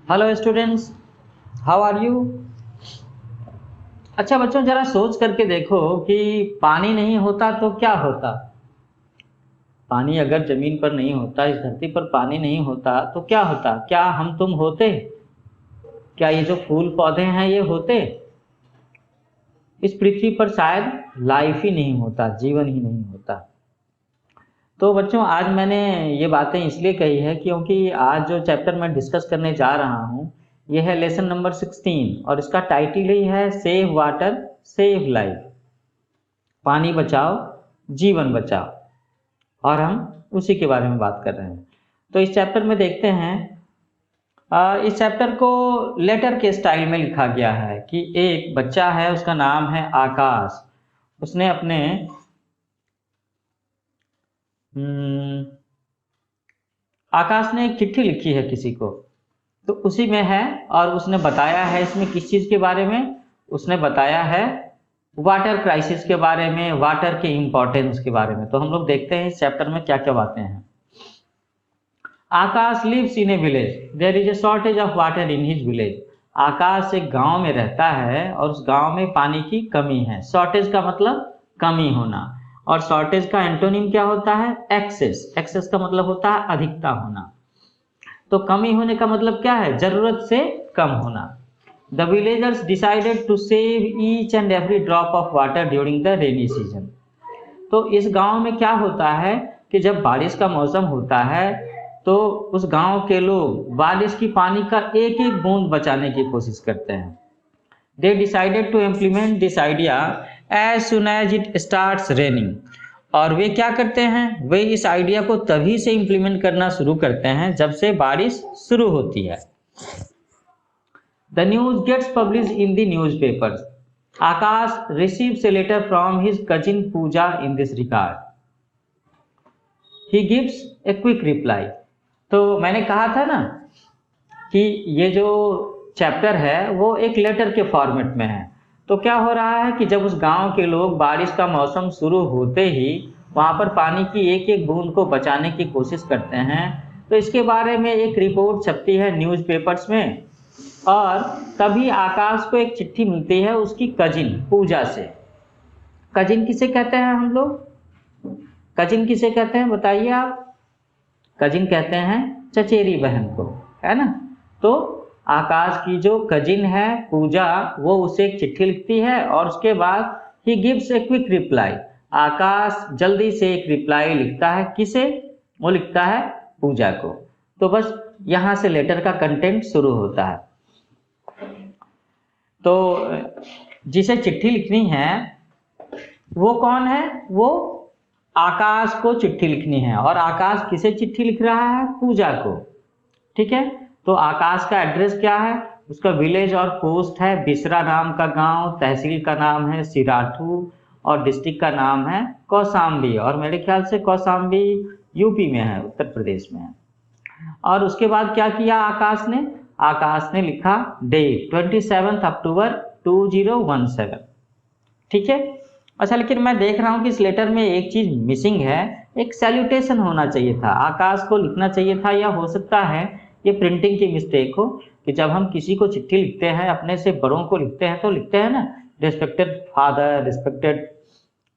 Hello students, how are you. अच्छा बच्चों, जरा सोच करके देखो कि पानी नहीं होता तो क्या होता। पानी अगर जमीन पर नहीं होता, इस धरती पर पानी नहीं होता तो क्या होता। क्या हम तुम होते? क्या ये जो फूल पौधे हैं ये होते? इस पृथ्वी पर शायद लाइफ ही नहीं होता, जीवन ही नहीं होता। तो बच्चों, आज मैंने ये बातें इसलिए कही है क्योंकि आज जो चैप्टर मैं डिस्कस करने जा रहा हूँ ये है लेसन नंबर 16 और इसका टाइटल ही है सेव वाटर सेव लाइफ। पानी बचाओ जीवन बचाओ, और हम उसी के बारे में बात कर रहे हैं। तो इस चैप्टर में देखते हैं, इस चैप्टर को लेटर के स्टाइल में लिखा गया है कि एक बच्चा है, उसका नाम है आकाश। उसने अपने आकाश ने एक चिट्ठी लिखी है किसी को, तो उसी में है। और उसने बताया है इसमें किस चीज़ के बारे में। उसने बताया है वाटर क्राइसिस के बारे में, वाटर के इम्पोर्टेंस के बारे में। तो हम लोग देखते हैं इस चैप्टर में क्या क्या बातें हैं। Akash lives in a village, there is a shortage of water in his village. Akash एक गांव में रहता है और उस गांव में पानी की कमी है। शॉर्टेज का मतलब कमी होना, और शॉर्टेज का एंटोनिम क्या होता है? एक्सेस। एक्सेस का मतलब होता है अधिकता होना। तो कमी होने का मतलब क्या है? जरूरत से कम होना। The villagers decided to save each and every drop of water during the rainy season. तो इस गांव में क्या होता है कि जब बारिश का मौसम होता है तो उस गांव के लोग बारिश की पानी का एक एक बूंद बचाने की कोशिश करते हैं। They decided to implement this idea as soon as it starts raining. और वे क्या करते हैं? वे इस आइडिया को तभी से इम्प्लीमेंट करना शुरू करते हैं जब से बारिश शुरू होती है। The news gets publish in the newspapers. Akash receives a letter from his cousin Pooja in this regard. He gives a quick reply. तो मैंने कहा था ना कि ये जो चैप्टर है वो एक लेटर के फॉर्मेट में है। तो क्या हो रहा है कि जब उस गांव के लोग बारिश का मौसम शुरू होते ही वहां पर पानी की एक एक बूंद को बचाने की कोशिश करते हैं, तो इसके बारे में एक रिपोर्ट छपती है न्यूज़पेपर्स में। और तभी आकाश को एक चिट्ठी मिलती है उसकी कजिन पूजा से। कजिन किसे कहते हैं हम लोग? कजिन किसे कहते हैं बताइए आप? कजिन कहते हैं चचेरी बहन को, है ना। तो आकाश की जो कजिन है पूजा, वो उसे एक चिट्ठी लिखती है और उसके बाद ही gives a quick reply. Akash जल्दी से एक रिप्लाई लिखता है। किसे? वो लिखता है पूजा को। तो बस यहाँ से लेटर का कंटेंट शुरू होता है। तो जिसे चिट्ठी लिखनी है वो कौन है? वो आकाश को चिट्ठी लिखनी है। और आकाश किसे चिट्ठी लिख रहा है? पूजा को। ठीक है। तो आकाश का एड्रेस क्या है? उसका विलेज और पोस्ट है बिसरा नाम का गांव, तहसील का नाम है सिराठू और डिस्ट्रिक्ट का नाम है कौशाम्बी। और मेरे ख्याल से कौशाम्बी यूपी में है, उत्तर प्रदेश में है। और उसके बाद क्या किया आकाश ने? आकाश ने लिखा डेट 27 अक्टूबर 2017। ठीक है। अच्छा, लेकिन मैं देख रहा हूँ कि इस लेटर में एक चीज मिसिंग है। एक सैल्यूटेशन होना चाहिए था, आकाश को लिखना चाहिए था। या हो सकता है ये प्रिंटिंग की मिस्टेक हो कि जब हम किसी को चिट्ठी लिखते हैं, अपने से बड़ों को लिखते हैं, तो लिखते हैं ना respected father, respected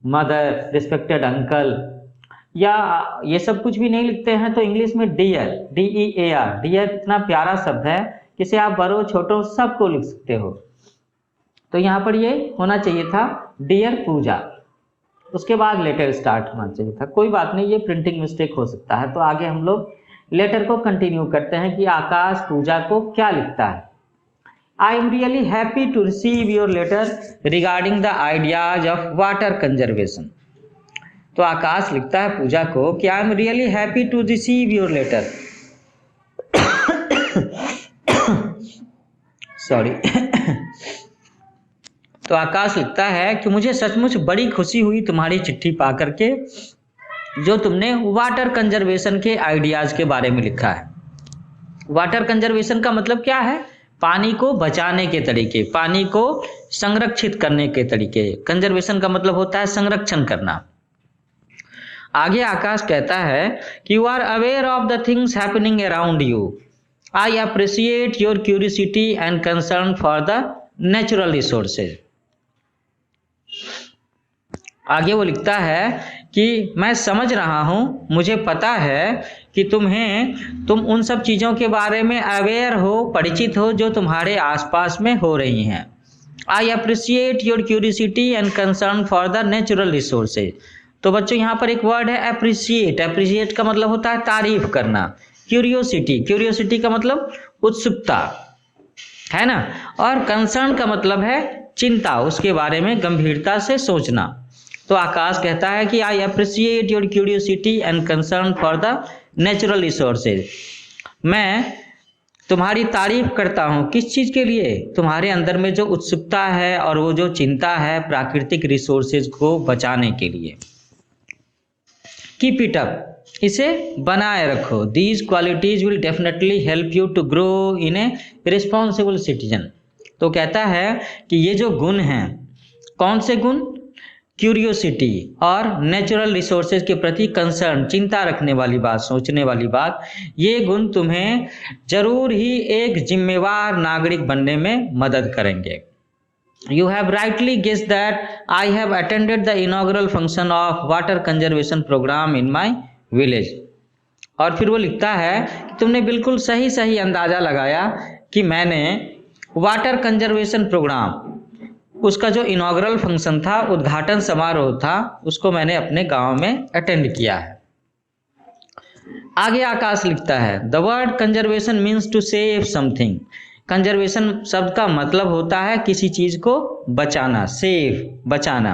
mother, respected uncle, या ये सब कुछ भी नहीं लिखते हैं तो इंग्लिश में डियर, DEAR। डियर इतना प्यारा शब्द है कि इसे आप बड़ों छोटों सबको लिख सकते हो। तो यहाँ पर ये होना चाहिए था डियर पूजा, उसके बाद लेटर स्टार्ट होना चाहिए था। कोई बात नहीं, ये प्रिंटिंग मिस्टेक हो सकता है। तो आगे हम लोग लेटर को कंटिन्यू करते हैं कि आकाश पूजा को क्या लिखता है। I am really happy to receive your letter regarding the ideas of water conservation. तो आकाश लिखता है पूजा को कि I am really happy to receive your letter. Sorry. तो आकाश लिखता है कि मुझे सचमुच बड़ी खुशी हुई तुम्हारी चिट्ठी पा करके, जो तुमने वाटर कंजर्वेशन के आइडियाज के बारे में लिखा है। वाटर कंजर्वेशन का मतलब क्या है? पानी को बचाने के तरीके, पानी को संरक्षित करने के तरीके। कंजर्वेशन का मतलब होता है संरक्षण करना। आगे आकाश कहता है कि you are aware of the things happening around you. I appreciate your curiosity and concern for the natural resources. आगे वो लिखता है कि मैं समझ रहा हूँ, मुझे पता है कि तुम उन सब चीज़ों के बारे में अवेयर हो, परिचित हो जो तुम्हारे आसपास में हो रही हैं। आई appreciate your curiosity and concern for the natural resources. तो बच्चों यहाँ पर एक वर्ड है अप्रिशिएट। अप्रिशिएट का मतलब होता है तारीफ करना। क्यूरियोसिटी का मतलब उत्सुकता है ना, और कंसर्न का मतलब है चिंता, उसके बारे में गंभीरता से सोचना। तो आकाश कहता है कि आई appreciate your curiosity and concern for the natural resources. मैं तुम्हारी तारीफ करता हूँ किस चीज़ के लिए? तुम्हारे अंदर में जो उत्सुकता है और वो जो चिंता है प्राकृतिक रिसोर्सेज को बचाने के लिए। कीप इट अप, इसे बनाए रखो। These qualities will definitely help you to grow in a responsible citizen. तो कहता है कि ये जो गुण हैं, कौन से गुण? क्यूरियोसिटी और नेचुरल रिसोर्सेज के प्रति कंसर्न, चिंता रखने वाली बात, सोचने वाली बात, ये गुण तुम्हें जरूर ही एक जिम्मेवार नागरिक बनने में मदद करेंगे। You have rightly guessed that I have attended the inaugural function of water conservation program in my village। और फिर वो लिखता है कि तुमने बिल्कुल सही अंदाजा लगाया कि मैंने वाटर कंजर्वेशन प्रोग्राम, उसका जो इनॉग्रल फंक्शन था, उद्घाटन समारोह था, उसको मैंने अपने गांव में अटेंड किया है। आगे आकाश लिखता है the word conservation means to save something. Conservation शब्द का मतलब होता है किसी चीज को बचाना, सेव, बचाना।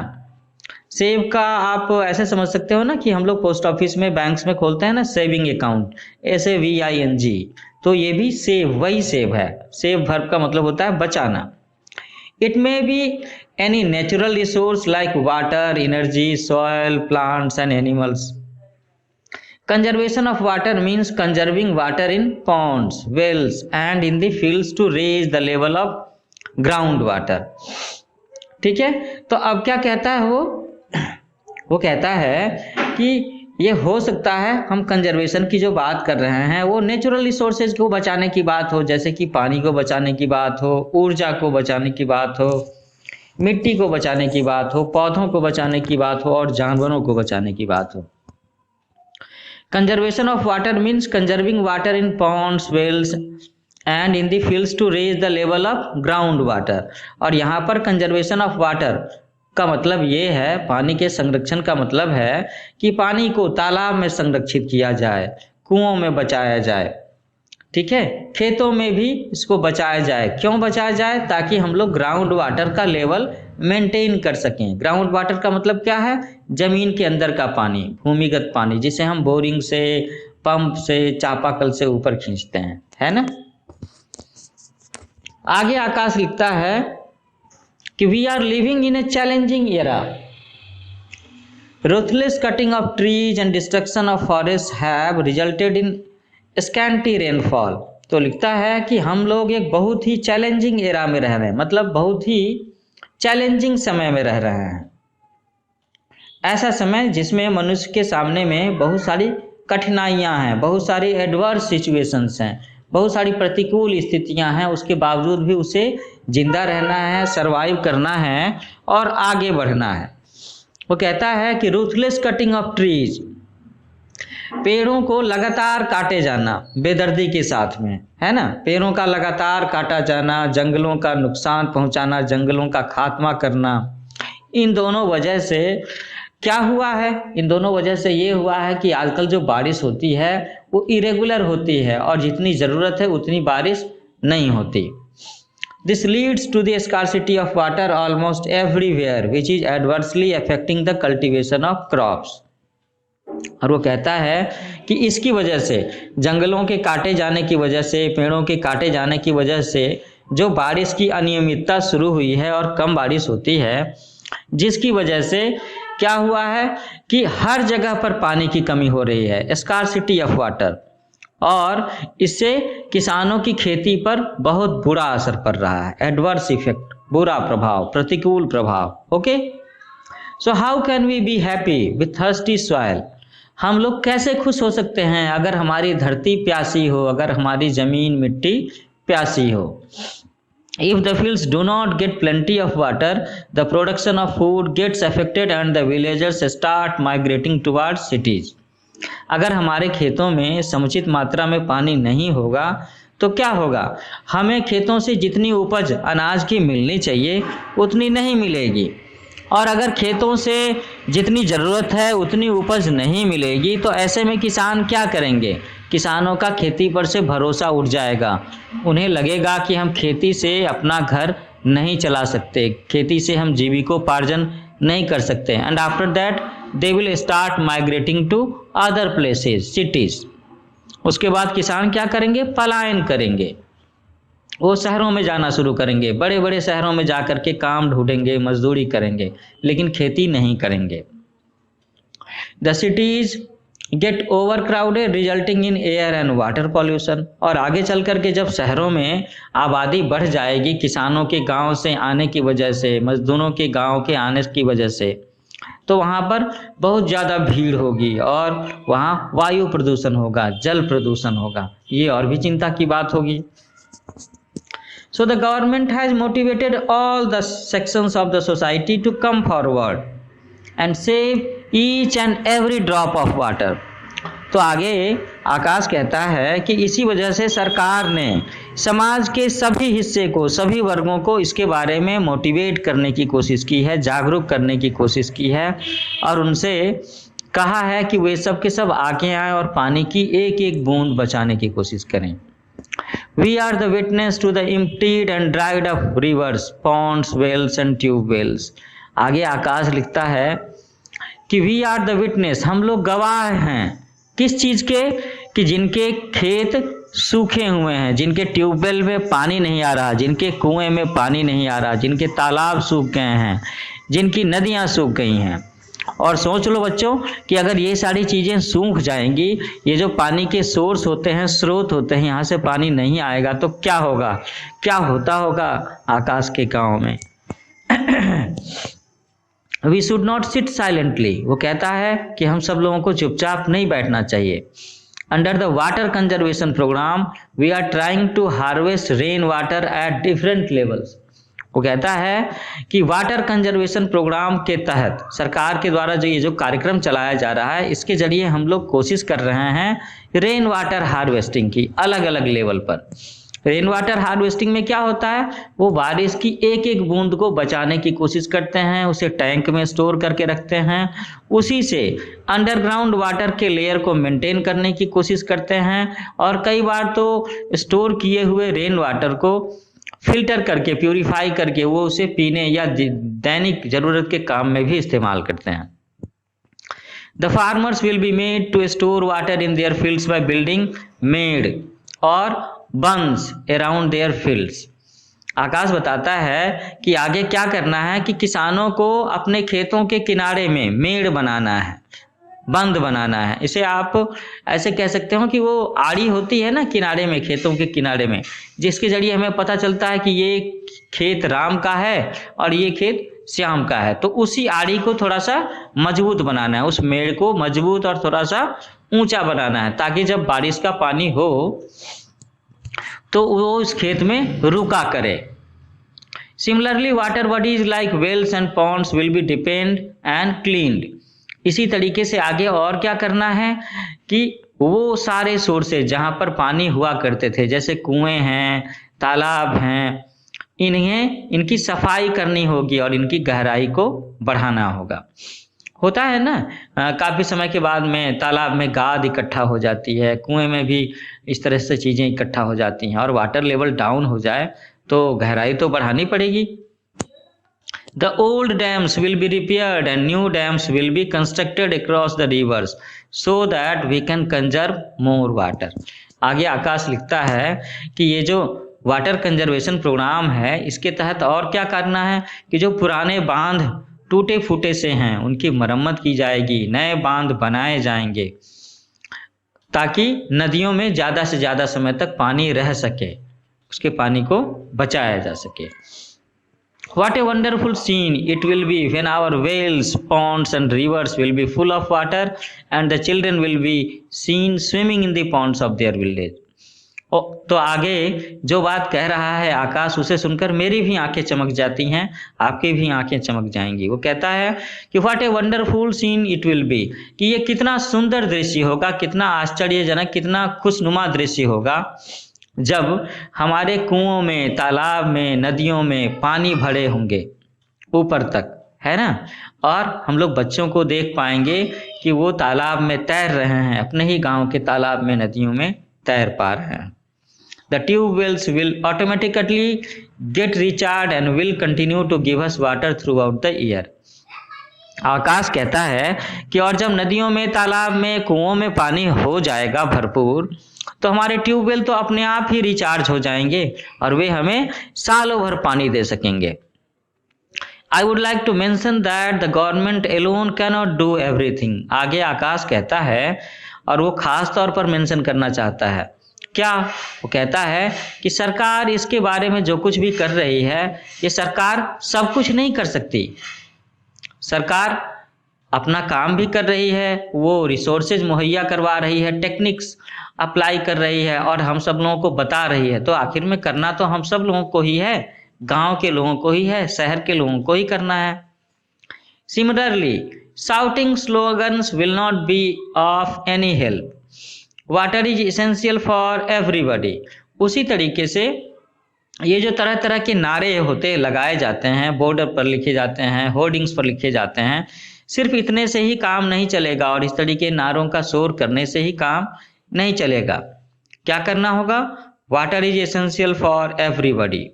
सेव का आप ऐसे समझ सकते हो ना कि हम लोग पोस्ट ऑफिस में, बैंक्स में खोलते हैं ना सेविंग अकाउंट, SAVING, तो ये भी सेव, वही सेव है। सेव वर्ब का मतलब होता है बचाना। It may be any natural resource like water, energy, soil, plants and animals. Conservation of water means conserving water in ponds, wells and in the fields to raise the level of groundwater. ठीक है, तो अब क्या कहता है वो कहता है कि ये हो सकता है हम कंजर्वेशन की जो बात कर रहे हैं वो नेचुरल रिसोर्सेज को बचाने की बात हो, जैसे कि पानी को बचाने की बात हो, ऊर्जा को बचाने की बात हो, मिट्टी को बचाने की बात हो, पौधों को बचाने की बात हो और जानवरों को बचाने की बात हो। Conservation of water means conserving water in ponds, wells and in the fields to raise the level of ground water. और यहाँ पर कंजर्वेशन ऑफ वाटर का मतलब ये है, पानी के संरक्षण का मतलब है कि पानी को तालाब में संरक्षित किया जाए, कुओं में बचाया जाए, ठीक है, खेतों में भी इसको बचाया जाए। क्यों बचाया जाए? ताकि हम लोग ग्राउंड वाटर का लेवल मेंटेन कर सकें। ग्राउंड वाटर का मतलब क्या है? जमीन के अंदर का पानी, भूमिगत पानी, जिसे हम बोरिंग से, पंप से, चापाकल से ऊपर खींचते हैं, है ना। आगे आकाश लिखता है कि we are living in a challenging era. Ruthless cutting of trees and destruction of forests have resulted in scanty rainfall। तो लिखता है कि हम लोग एक बहुत ही चैलेंजिंग एरा में रह रहे हैं, मतलब बहुत ही चैलेंजिंग समय में रह रहे हैं। ऐसा समय जिसमें मनुष्य के सामने में बहुत सारी कठिनाइयां हैं, बहुत सारी एडवर्स सिचुएशंस हैं, बहुत सारी प्रतिकूल स्थितियां हैं, उसके बावजूद भी उसे जिंदा रहना है, सरवाइव करना है और आगे बढ़ना है। वो कहता है कि रूथलेस कटिंग ऑफ ट्रीज, पेड़ों को लगातार काटे जाना बेदर्दी के साथ में, है ना, पेड़ों का लगातार काटा जाना, जंगलों का नुकसान पहुंचाना, जंगलों का खात्मा करना, इन दोनों वजह से क्या हुआ है? इन दोनों वजह से ये हुआ है कि आजकल जो बारिश होती है वो इरेगुलर होती है और जितनी ज़रूरत है उतनी बारिश नहीं होती। This leads to the scarcity of water almost everywhere, which is adversely affecting the cultivation of crops। और वो कहता है कि इसकी वजह से, जंगलों के काटे जाने की वजह से, पेड़ों के काटे जाने की वजह से जो बारिश की अनियमितता शुरू हुई है और कम बारिश होती है, जिसकी वजह से क्या हुआ है कि हर जगह पर पानी की कमी हो रही है, स्कार्सिटी ऑफ वाटर, और इससे किसानों की खेती पर बहुत बुरा असर पड़ रहा है, एडवर्स इफेक्ट, बुरा प्रभाव, प्रतिकूल प्रभाव। Okay, so how can we be happy with thirsty soil? हम लोग कैसे खुश हो सकते हैं अगर हमारी धरती प्यासी हो, अगर हमारी जमीन मिट्टी प्यासी हो। If the fields do not get plenty of water, the production of food gets affected and the villagers start migrating towards cities. अगर हमारे खेतों में समुचित मात्रा में पानी नहीं होगा तो क्या होगा, हमें खेतों से जितनी उपज अनाज की मिलनी चाहिए उतनी नहीं मिलेगी, और अगर खेतों से जितनी ज़रूरत है उतनी उपज नहीं मिलेगी तो ऐसे में किसान क्या करेंगे, किसानों का खेती पर से भरोसा उठ जाएगा। उन्हें लगेगा कि हम खेती से अपना घर नहीं चला सकते, खेती से हम जीविकोपार्जन नहीं कर सकते। And after that they will start migrating to other places, cities. उसके बाद किसान क्या करेंगे, पलायन करेंगे, वो शहरों में जाना शुरू करेंगे, बड़े बड़े शहरों में जा कर के काम ढूंढेंगे, मजदूरी करेंगे, लेकिन खेती नहीं करेंगे। The cities get over crowded resulting in air and water pollution. और आगे चल कर के जब शहरों में आबादी बढ़ जाएगी किसानों के गांव से आने की वजह से, मजदूरों के गांव के आने की वजह से, तो वहाँ पर बहुत ज़्यादा भीड़ होगी और वहाँ वायु प्रदूषण होगा, जल प्रदूषण होगा, ये और भी चिंता की बात होगी। So the government has motivated all the sections of the society to come forward and save each and every drop of water. तो आगे आकाश कहता है कि इसी वजह से सरकार ने समाज के सभी हिस्से को, सभी वर्गों को इसके बारे में मोटिवेट करने की कोशिश की है, जागरूक करने की कोशिश की है, और उनसे कहा है कि वे सब के सब आगे आए और पानी की एक एक बूंद बचाने की कोशिश करें। We are the witness to the emptied and dried up rivers, ponds, wells and tube wells. आगे आकाश लिखता है कि we are the witness, हम लोग गवाह हैं किस चीज़ के, कि जिनके खेत सूखे हुए हैं, जिनके ट्यूबवेल में पानी नहीं आ रहा, जिनके कुएं में पानी नहीं आ रहा, जिनके तालाब सूख गए हैं, जिनकी नदियाँ सूख गई हैं। और सोच लो बच्चों कि अगर ये सारी चीज़ें सूख जाएंगी, ये जो पानी के सोर्स होते हैं, स्रोत होते हैं, यहाँ से पानी नहीं आएगा तो क्या होगा, क्या होता होगा आकाश के गांव में। We should not sit silently, वो कहता है कि हम सब लोगों को चुपचाप नहीं बैठना चाहिए। Under the water conservation programme we are trying to harvest rain water at different levels. वो कहता है कि वाटर कंजर्वेशन प्रोग्राम के तहत सरकार के द्वारा जो ये जो कार्यक्रम चलाया जा रहा है, इसके जरिए हम लोग कोशिश कर रहे हैं रेन वाटर हार्वेस्टिंग की, अलग अलग लेवल पर। रेन वाटर हार्वेस्टिंग में क्या होता है, वो बारिश की एक एक बूंद को बचाने की कोशिश करते हैं, उसे टैंक में स्टोर करके रखते हैं, उसी से अंडरग्राउंड वाटर के लेयर को मेंटेन करने की कोशिश करते हैं, और कई बार तो स्टोर किए हुए रेन वाटर को फिल्टर करके, प्यूरिफाई करके वो उसे पीने या दैनिक जरूरत के काम में भी इस्तेमाल करते हैं। The farmers will be made to store water in their fields by building मेड और bunds around their fields. Akash बताता है कि आगे क्या करना है कि किसानों को अपने खेतों के किनारे में मेड़ बनाना है, बंद बनाना है। इसे आप ऐसे कह सकते हो कि वो आड़ी होती है ना किनारे में, खेतों के किनारे में, जिसके जरिए हमें पता चलता है कि ये खेत राम का है और ये खेत श्याम का है। तो उसी आड़ी को थोड़ा सा मजबूत बनाना है, उस मेड़ को मजबूत और थोड़ा सा ऊंचा बनाना है, ताकि जब बारिश का पानी हो तो वो उस खेत में रुका करे। Similarly water bodies like wells and ponds will be deepened and cleaned. इसी तरीके से आगे और क्या करना है कि वो सारे सोर्सेज जहाँ पर पानी हुआ करते थे, जैसे कुएं हैं, तालाब हैं, इनकी सफाई करनी होगी और इनकी गहराई को बढ़ाना होगा। होता है ना, काफ़ी समय के बाद में तालाब में गाद इकट्ठा हो जाती है, कुएं में भी इस तरह से चीज़ें इकट्ठा हो जाती हैं, और वाटर लेवल डाउन हो जाए तो गहराई तो बढ़ानी पड़ेगी। The old dams will be repaired and new dams will be constructed across the rivers so that we can conserve more water. आगे आकाश लिखता है कि ये जो वाटर कंजर्वेशन प्रोग्राम है, इसके तहत और क्या करना है कि जो पुराने बांध टूटे फूटे से हैं उनकी मरम्मत की जाएगी, नए बांध बनाए जाएंगे ताकि नदियों में ज़्यादा से ज़्यादा समय तक पानी रह सके, उसके पानी को बचाया जा सके। What a wonderful scene it will be when our wells, ponds and rivers will be full of water and the children will be seen swimming in the ponds of their village. ओ, तो आगे जो बात कह रहा है आकाश, उसे सुनकर मेरी भी आंखें चमक जाती हैं, आपकी भी आंखें चमक जाएंगी। वो कहता है कि what a wonderful seen it will be, कि ये कितना सुंदर दृश्य होगा, कितना आश्चर्यजनक, कितना खुशनुमा दृश्य होगा जब हमारे कुओं में, तालाब में, नदियों में पानी भरे होंगे ऊपर तक, है ना, और हम लोग बच्चों को देख पाएंगे कि वो तालाब में तैर रहे हैं, अपने ही गांव के तालाब में, नदियों में तैर पा रहे हैं। The tube wells will automatically get recharged and will continue to give us water throughout the year. आकाश कहता है कि और जब नदियों में, तालाब में, कुओं में पानी हो जाएगा भरपूर, तो हमारे ट्यूबवेल तो अपने आप ही रिचार्ज हो जाएंगे और वे हमें सालों भर पानी दे सकेंगे। I would like to mention that the government alone cannot do everything. आगे आकाश कहता है, और वो खास तौर पर मेंशन करना चाहता है, क्या? वो कहता है कि सरकार इसके बारे में जो कुछ भी कर रही है, ये सरकार सब कुछ नहीं कर सकती। सरकार अपना काम भी कर रही है, वो रिसोर्सेज मुहैया करवा रही है, टेक्निक्स अप्लाई कर रही है और हम सब लोगों को बता रही है, तो आखिर में करना तो हम सब लोगों को ही है, गांव के लोगों को ही है, शहर के लोगों को ही करना है। Similarly shouting slogans will not be of any help. Water is essential for everybody. उसी तरीके से ये जो तरह तरह के नारे होते लगाए जाते हैं, बॉर्डर पर लिखे जाते हैं, होर्डिंग्स पर लिखे जाते हैं, सिर्फ इतने से ही काम नहीं चलेगा और इस तरीके नारों का शोर करने से ही काम नहीं चलेगा। क्या करना होगा? Water is essential for everybody,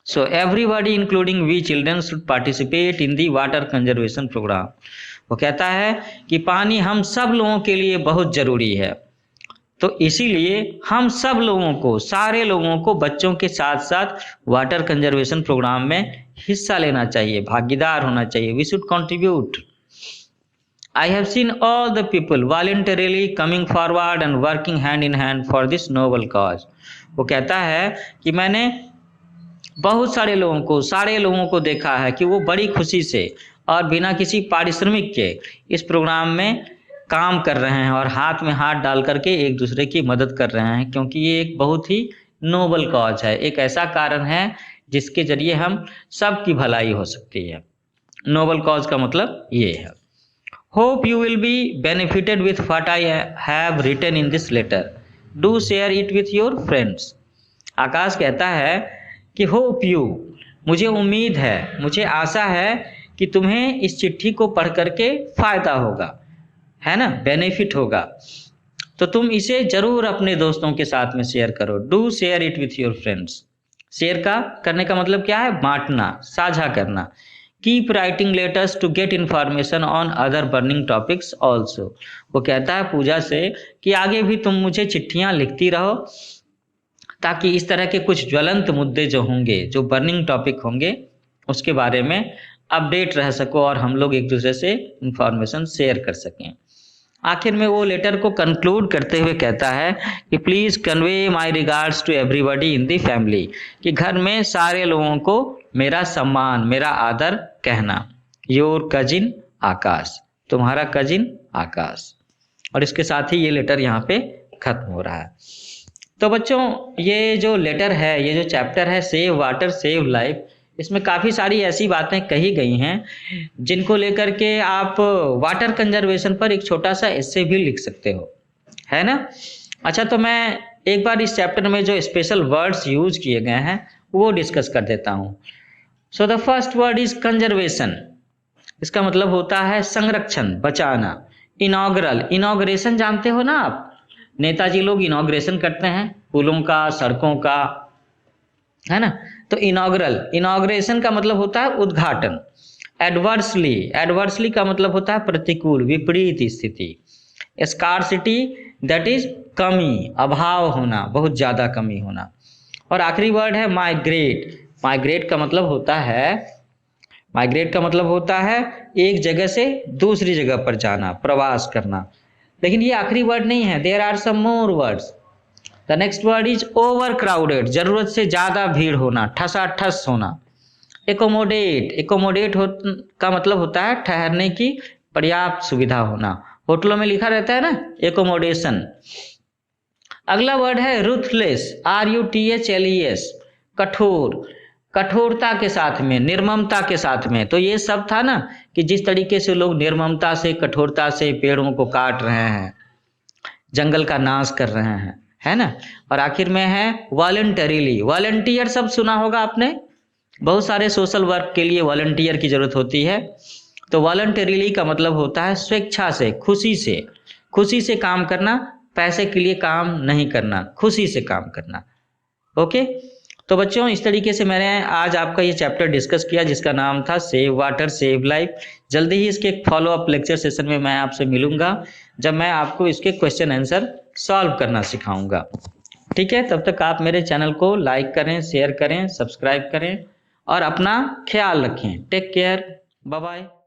so everybody including we children should participate in the water conservation programme. वो कहता है कि पानी हम सब लोगों के लिए बहुत जरूरी है, तो इसीलिए हम सब लोगों को, सारे लोगों को, बच्चों के साथ साथ वाटर कंजर्वेशन प्रोग्राम में हिस्सा लेना चाहिए, भागीदार होना चाहिए। We should contribute. I have seen all the people voluntarily coming forward and working hand in hand for this noble cause. वो कहता है कि मैंने बहुत सारे लोगों को, सारे लोगों को देखा है कि वो बड़ी खुशी से और बिना किसी पारिश्रमिक के इस प्रोग्राम में काम कर रहे हैं और हाथ में हाथ डाल करके एक दूसरे की मदद कर रहे हैं, क्योंकि ये एक बहुत ही नोबल कॉज है, एक ऐसा कारण है जिसके जरिए हम सब की भलाई हो सकती है। नोबल कॉज का मतलब ये है। Hope you will be benefited with what I have written in this letter. Do share it with your friends. आकाश कहता है कि hope you, मुझे उम्मीद है, मुझे आशा है कि तुम्हें इस चिट्ठी को पढ़ करके फायदा होगा, है ना, बेनिफिट होगा, तो तुम इसे जरूर अपने दोस्तों के साथ में शेयर करो। Do share it with your friends. Share का करने का मतलब क्या है? बांटना, साझा करना। Keep writing letters to get information on other burning topics also. वो कहता है पूजा से कि आगे भी तुम मुझे चिट्ठियां लिखती रहो, ताकि इस तरह के कुछ ज्वलंत मुद्दे जो होंगे, जो बर्निंग टॉपिक होंगे, उसके बारे में अपडेट रह सको और हम लोग एक दूसरे से इंफॉर्मेशन शेयर कर सकें। आखिर में वो लेटर को कंक्लूड करते हुए कहता है कि please convey my regards to everybody in the family, कि घर में सारे लोगों को मेरा सम्मान, मेरा आदर कहना। योर कजिन आकाश, तुम्हारा कजिन आकाश। और इसके साथ ही ये लेटर यहाँ पे खत्म हो रहा है। तो बच्चों, ये जो लेटर है, ये जो चैप्टर है सेव वाटर सेव लाइफ, इसमें काफ़ी सारी ऐसी बातें कही गई हैं जिनको लेकर के आप वाटर कंजर्वेशन पर एक छोटा सा एस्से भी लिख सकते हो, है ना। अच्छा, तो मैं एक बार इस चैप्टर में जो स्पेशल वर्ड्स यूज किए गए हैं वो डिस्कस कर देता हूँ। So the first word is conservation. इसका मतलब होता है संरक्षण, बचाना। इनॉग्रल, इनॉग्रेशन जानते हो ना आप, नेताजी लोग इनॉग्रेशन करते हैं पुलों का, सड़कों का, है ना। तो इनॉग्रल, इनॉग्रेशन का मतलब होता है उद्घाटन। एडवर्सली, एडवर्सली का मतलब होता है प्रतिकूल, विपरीत स्थिति। स्कार्सिटी, दैट इज कमी, अभाव होना, बहुत ज्यादा कमी होना। और आखिरी वर्ड है माइग्रेट। माइग्रेट का मतलब होता है, माइग्रेट का मतलब होता है एक जगह से दूसरी जगह पर जाना, प्रवास करना। लेकिन ये आखिरी वर्ड नहीं है, there are some more words. The next word is overcrowded, जरूरत से ज्यादा भीड़ होना, ठसाठस होना। एकोमोडेट, एकोमोडेट का मतलब होता है ठहरने की पर्याप्त सुविधा होना। होटलों में लिखा रहता है ना एकोमोडेशन। अगला वर्ड है रूथलेस, RUTHLES, कठोर, कठोरता के साथ में, निर्ममता के साथ में। तो ये सब था ना कि जिस तरीके से लोग निर्ममता से, कठोरता से पेड़ों को काट रहे हैं, जंगल का नाश कर रहे हैं, है ना। और आखिर में है वॉलंटरीली, वॉलंटियर सब सुना होगा आपने, बहुत सारे सोशल वर्क के लिए वॉलंटियर की जरूरत होती है। तो वॉलंटरीली का मतलब होता है स्वेच्छा से, खुशी से, खुशी से काम करना, पैसे के लिए काम नहीं करना, खुशी से काम करना। ओके, तो बच्चों इस तरीके से मैंने आज आपका ये चैप्टर डिस्कस किया जिसका नाम था सेव वाटर सेव लाइफ। जल्दी ही इसके एक फॉलो अप लेक्चर सेशन में मैं आपसे मिलूंगा जब मैं आपको इसके क्वेश्चन आंसर सॉल्व करना सिखाऊंगा। ठीक है, तब तक आप मेरे चैनल को लाइक करें, शेयर करें, सब्सक्राइब करें और अपना ख्याल रखें। Take care, bye bye.